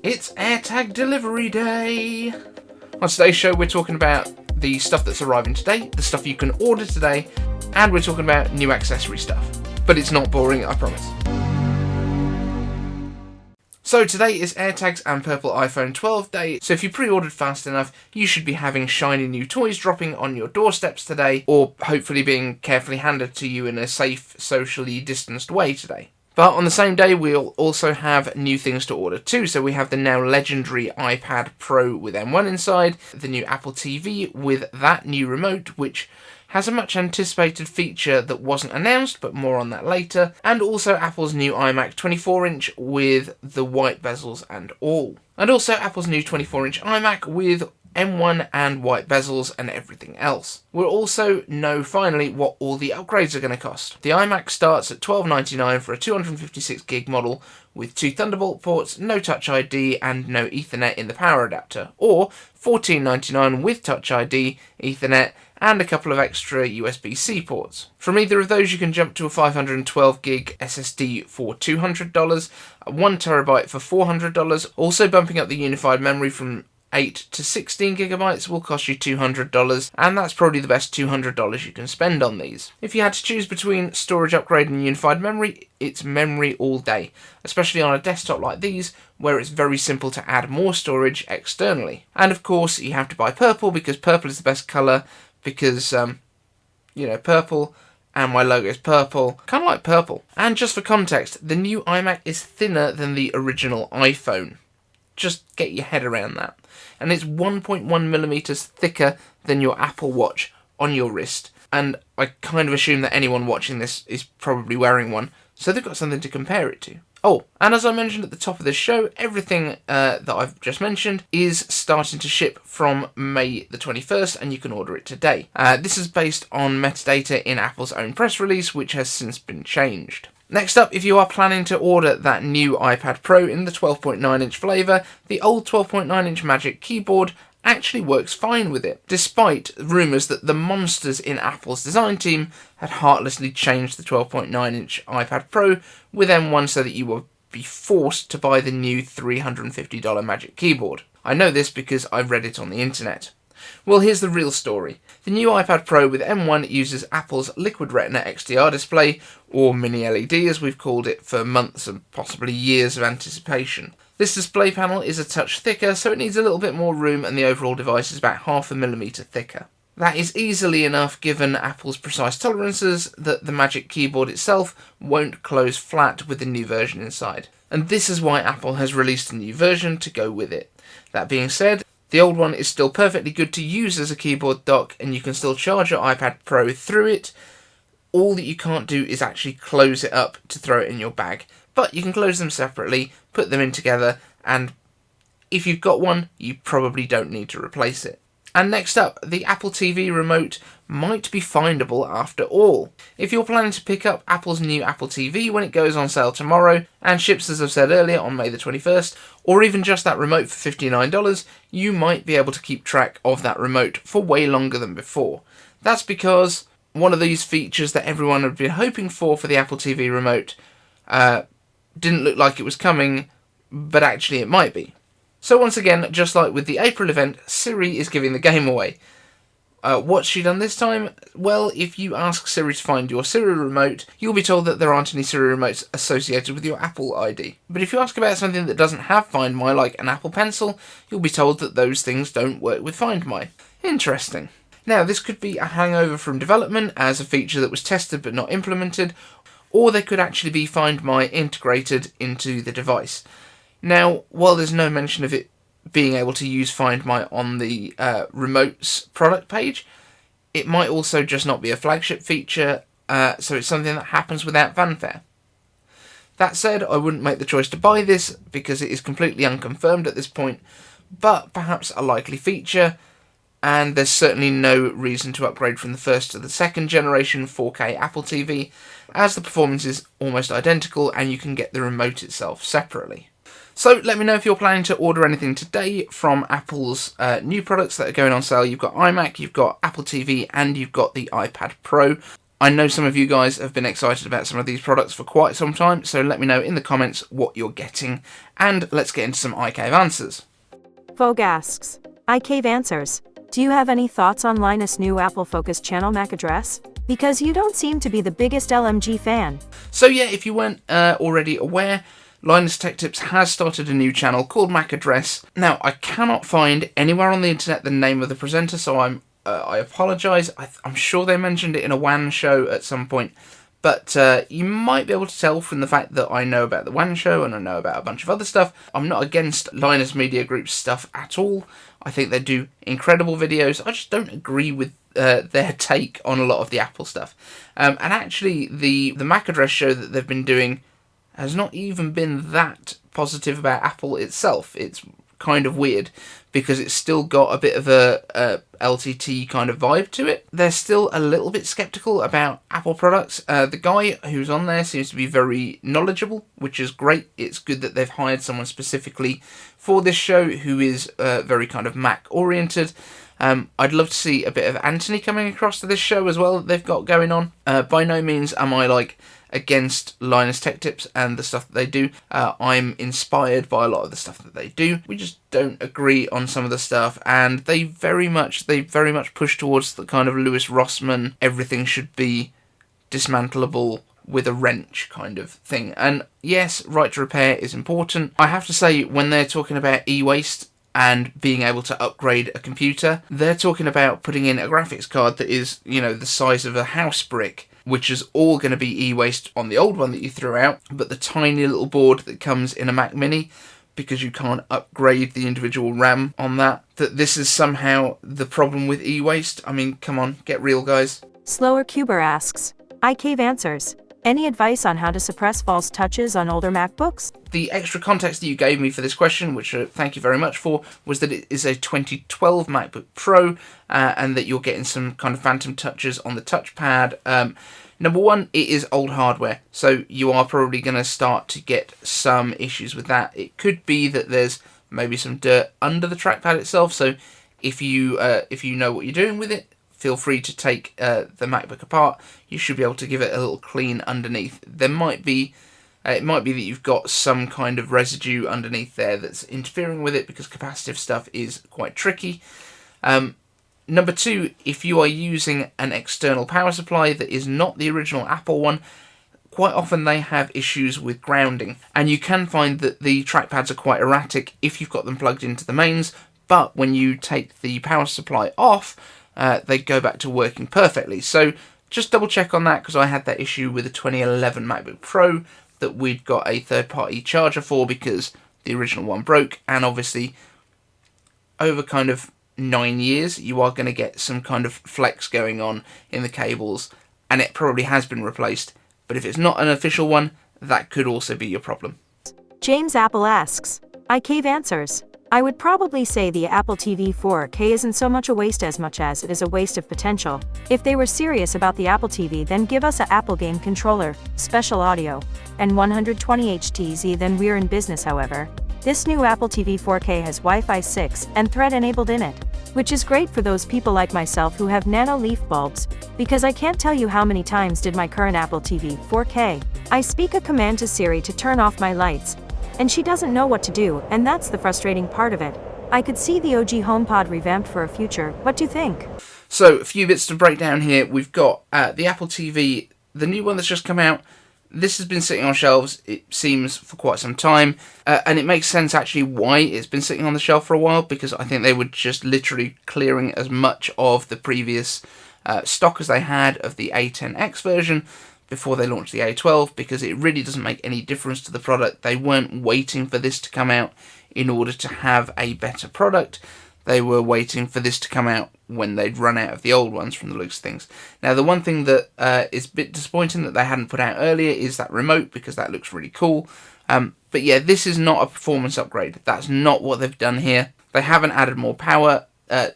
It's AirTag delivery day! On today's show, we're talking about the stuff that's arriving today, the stuff you can order today, and we're talking about new accessory stuff. But it's not boring, I promise. So today is AirTags and Purple iPhone 12 day, so if you pre-ordered fast enough, you should be having shiny new toys dropping on your doorsteps today, or hopefully being carefully handed to you in a safe, socially distanced way today. But on the same day, we'll also have new things to order too. So we have the now legendary iPad Pro with M1 inside, the new Apple TV with that new remote, which has a much anticipated feature that wasn't announced, but more on that later, and also Apple's new iMac 24-inch with the white bezels and all. And also Apple's new 24-inch iMac with M1 and white bezels and everything else. We'll also know finally what all the upgrades are going to cost. The iMac starts at $12.99 for a 256GB model with 2 Thunderbolt ports, no Touch ID and no Ethernet in the power adapter, or $14.99 with Touch ID, Ethernet and a couple of extra USB-C ports. From either of those you can jump to a 512GB SSD for $200, 1TB for $400, also bumping up the unified memory from 8 to 16GB will cost you $200, and that's probably the best $200 you can spend on these. If you had to choose between storage upgrade and unified memory, it's memory all day, especially on a desktop like these, where it's very simple to add more storage externally. And of course, you have to buy purple, because purple is the best colour, because, purple, and my logo is purple, kind of like purple. And just for context, the new iMac is thinner than the original iPhone. Just get your head around that. And it's 1.1mm thicker than your Apple Watch on your wrist. And I kind of assume that anyone watching this is probably wearing one, so they've got something to compare it to. Oh, and as I mentioned at the top of this show, everything that I've just mentioned is starting to ship from May the 21st, and you can order it today. This is based on metadata in Apple's own press release, which has since been changed. Next up, if you are planning to order that new iPad Pro in the 12.9-inch flavour, the old 12.9-inch Magic Keyboard actually works fine with it, despite rumours that the monsters in Apple's design team had heartlessly changed the 12.9-inch iPad Pro with M1 so that you would be forced to buy the new $350 Magic Keyboard. I know this because I've read it on the internet. Well, here's the real story. The new iPad Pro with M1 uses Apple's Liquid Retina XDR display, or Mini LED as we've called it for months and possibly years of anticipation. This display panel is a touch thicker, so it needs a little bit more room, and the overall device is about 0.5mm thicker. That is easily enough given Apple's precise tolerances that the Magic Keyboard itself won't close flat with the new version inside. And this is why Apple has released a new version to go with it. That being said, the old one is still perfectly good to use as a keyboard dock, and you can still charge your iPad Pro through it. All that you can't do is actually close it up to throw it in your bag. But you can close them separately, put them in together, and if you've got one, you probably don't need to replace it. And next up, the Apple TV remote might be findable after all. If you're planning to pick up Apple's new Apple TV when it goes on sale tomorrow, and ships, as I've said earlier, on May the 21st, or even just that remote for $59, you might be able to keep track of that remote for way longer than before. That's because one of these features that everyone had been hoping for the Apple TV remote didn't look like it was coming, but actually it might be. So once again, just like with the April event, Siri is giving the game away. What's she done this time? Well, if you ask Siri to find your Siri remote, you'll be told that there aren't any Siri remotes associated with your Apple ID. But if you ask about something that doesn't have Find My, like an Apple Pencil, you'll be told that those things don't work with Find My. Interesting. Now, this could be a hangover from development as a feature that was tested but not implemented, or there could actually be Find My integrated into the device. Now, while there's no mention of it being able to use Find My on the remote's product page, it might also just not be a flagship feature, so it's something that happens without fanfare. That said, I wouldn't make the choice to buy this because it is completely unconfirmed at this point, but perhaps a likely feature, and there's certainly no reason to upgrade from the first to the second generation 4K Apple TV, as the performance is almost identical and you can get the remote itself separately. So let me know if you're planning to order anything today from Apple's new products that are going on sale. You've got iMac, you've got Apple TV, and you've got the iPad Pro. I know some of you guys have been excited about some of these products for quite some time, so let me know in the comments what you're getting, and let's get into some iCave answers. Vogue asks, iCave answers, do you have any thoughts on Linus' new Apple-focused channel MAC address? Because you don't seem to be the biggest LMG fan. So yeah, if you weren't already aware, Linus Tech Tips has started a new channel called Mac Address. Now, I cannot find anywhere on the internet the name of the presenter, so I apologise. I'm sure they mentioned it in a WAN show at some point, but you might be able to tell from the fact that I know about the WAN show and I know about a bunch of other stuff. I'm not against Linus Media Group's stuff at all. I think they do incredible videos. I just don't agree with their take on a lot of the Apple stuff. And actually, the Mac Address show that they've been doing has not even been that positive about Apple itself. It's kind of weird because it's still got a bit of a LTT kind of vibe to it. They're still a little bit skeptical about Apple products. The guy who's on there seems to be very knowledgeable, which is great. It's good that they've hired someone specifically for this show who is very kind of Mac oriented. I'd love to see a bit of Anthony coming across to this show as well that they've got going on. By no means am I against Linus Tech Tips and the stuff that they do. I'm inspired by a lot of the stuff that they do. We just don't agree on some of the stuff, and they very much push towards the kind of Lewis Rossman, everything should be dismantleable with a wrench kind of thing. And yes, right to repair is important. I have to say, when they're talking about e-waste and being able to upgrade a computer, they're talking about putting in a graphics card that is, the size of a house brick, which is all going to be e-waste on the old one that you threw out, but the tiny little board that comes in a Mac Mini, because you can't upgrade the individual RAM on that this is somehow the problem with e-waste. I mean, come on, get real, guys. Slower Cuber asks, iCave answers, any advice on how to suppress false touches on older MacBooks? The extra context that you gave me for this question, which thank you very much for, was that it is a 2012 MacBook Pro, and that you're getting some kind of phantom touches on the touchpad. Number one, it is old hardware, so you are probably going to start to get some issues with that. It could be that there's maybe some dirt under the trackpad itself, so if you know what you're doing with it, feel free to take the MacBook apart. You should be able to give it a little clean underneath. There might be, it might be that you've got some kind of residue underneath there that's interfering with it, because capacitive stuff is quite tricky. Number two, if you are using an external power supply that is not the original Apple one, quite often they have issues with grounding, and you can find that the trackpads are quite erratic if you've got them plugged into the mains, but when you take the power supply off, they go back to working perfectly. So just double check on that, because I had that issue with the 2011 MacBook Pro that we'd got a third-party charger for because the original one broke, and obviously over kind of 9 years you are going to get some kind of flex going on in the cables, and it probably has been replaced, but if it's not an official one, that could also be your problem. James Apple asks, iCave answers, I would probably say the Apple TV 4K isn't so much a waste as much as it is a waste of potential. If they were serious about the Apple TV, then give us a Apple game controller, special audio, and 120 HTZ, then we're in business. However, this new Apple TV 4K has Wi-Fi 6 and Thread enabled in it, which is great for those people like myself who have nano leaf bulbs, because I can't tell you how many times did my current Apple TV 4K. I speak a command to Siri to turn off my lights, and she doesn't know what to do, and that's the frustrating part of it. I could see the OG HomePod revamped for a future. What do you think? So, a few bits to break down here. We've got the Apple TV, the new one that's just come out. This has been sitting on shelves, it seems, for quite some time, and it makes sense actually why it's been sitting on the shelf for a while, because I think they were just literally clearing as much of the previous stock as they had of the A10X version before they launched the A12, because it really doesn't make any difference to the product. They weren't waiting for this to come out in order to have a better product. They were waiting for this to come out when they'd run out of the old ones, from the looks of things. Now, the one thing that is a bit disappointing that they hadn't put out earlier is that remote, because that looks really cool. But yeah, this is not a performance upgrade. That's not what they've done here. They haven't added more power. The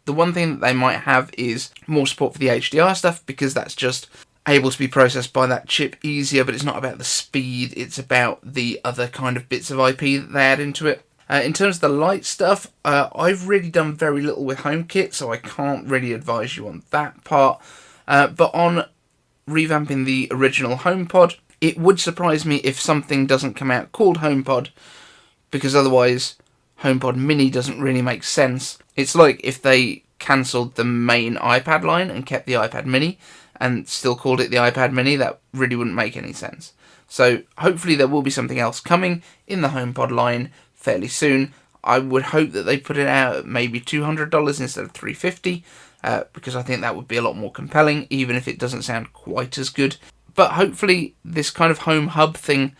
one thing that they might have is more support for the HDR stuff, because that's just able to be processed by that chip easier, but it's not about the speed, it's about the other kind of bits of IP that they add into it. In terms of the light stuff, I've really done very little with HomeKit, so I can't really advise you on that part. But on revamping the original HomePod. It would surprise me if something doesn't come out called HomePod, because otherwise HomePod Mini doesn't really make sense. It's like if they cancelled the main iPad line and kept the iPad Mini and still called it the iPad Mini. That really wouldn't make any sense. So hopefully there will be something else coming in the HomePod line fairly soon. I would hope that they put it out at maybe $200 instead of $350, because I think that would be a lot more compelling, even if it doesn't sound quite as good. But hopefully this kind of home hub thing,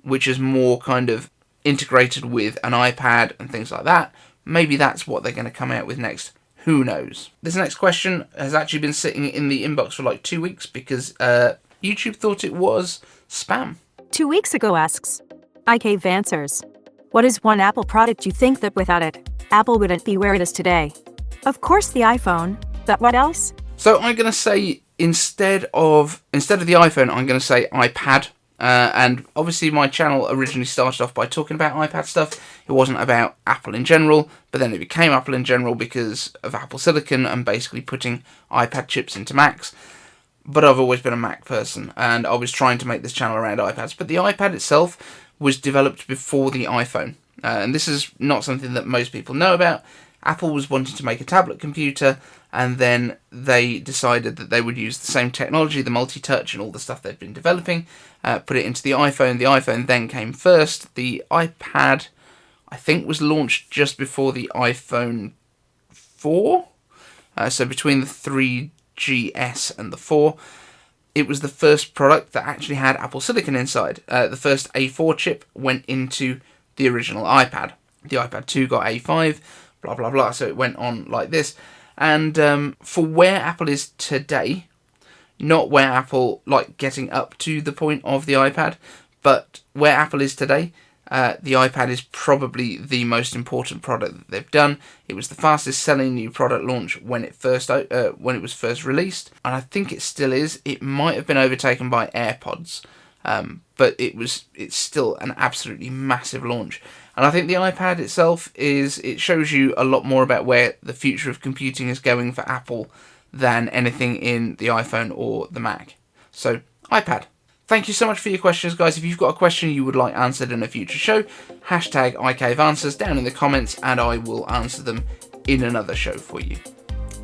which is more kind of integrated with an iPad and things like that, maybe that's what they're going to come out with next. Who knows? This next question has actually been sitting in the inbox for like 2 weeks because YouTube thought it was spam. 2 weeks ago asks, iCave Answers. What is one Apple product you think that without it, Apple wouldn't be where it is today? Of course the iPhone, but what else? So I'm going to say instead of the iPhone, I'm going to say iPad. And obviously my channel originally started off by talking about iPad stuff. It wasn't about Apple in general, but then it became Apple in general because of Apple Silicon and basically putting iPad chips into Macs. But I've always been a Mac person, and I was trying to make this channel around iPads. But the iPad itself was developed before the iPhone. And this is not something that most people know about. Apple was wanting to make a tablet computer, and then they decided that they would use the same technology, the multi-touch and all the stuff they'd been developing, put it into the iPhone. The iPhone then came first. The iPad, I think, was launched just before the iPhone 4. So between the 3GS and the 4. It was the first product that actually had Apple Silicon inside. The first A4 chip went into the original iPad. The iPad 2 got A5, blah, blah, blah. So it went on like this. And for where Apple is today, not where Apple, like, getting up to the point of the iPad, but where Apple is today, the iPad is probably the most important product that they've done. It was the fastest selling new product launch when it was first released, and I think it still is. It might have been overtaken by AirPods, but it's still an absolutely massive launch. And I think the iPad itself it shows you a lot more about where the future of computing is going for Apple than anything in the iPhone or the Mac. So, iPad. Thank you so much for your questions, guys. If you've got a question you would like answered in a future show, hashtag iCaveAnswers down in the comments, and I will answer them in another show for you.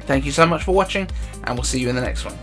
Thank you so much for watching, and we'll see you in the next one.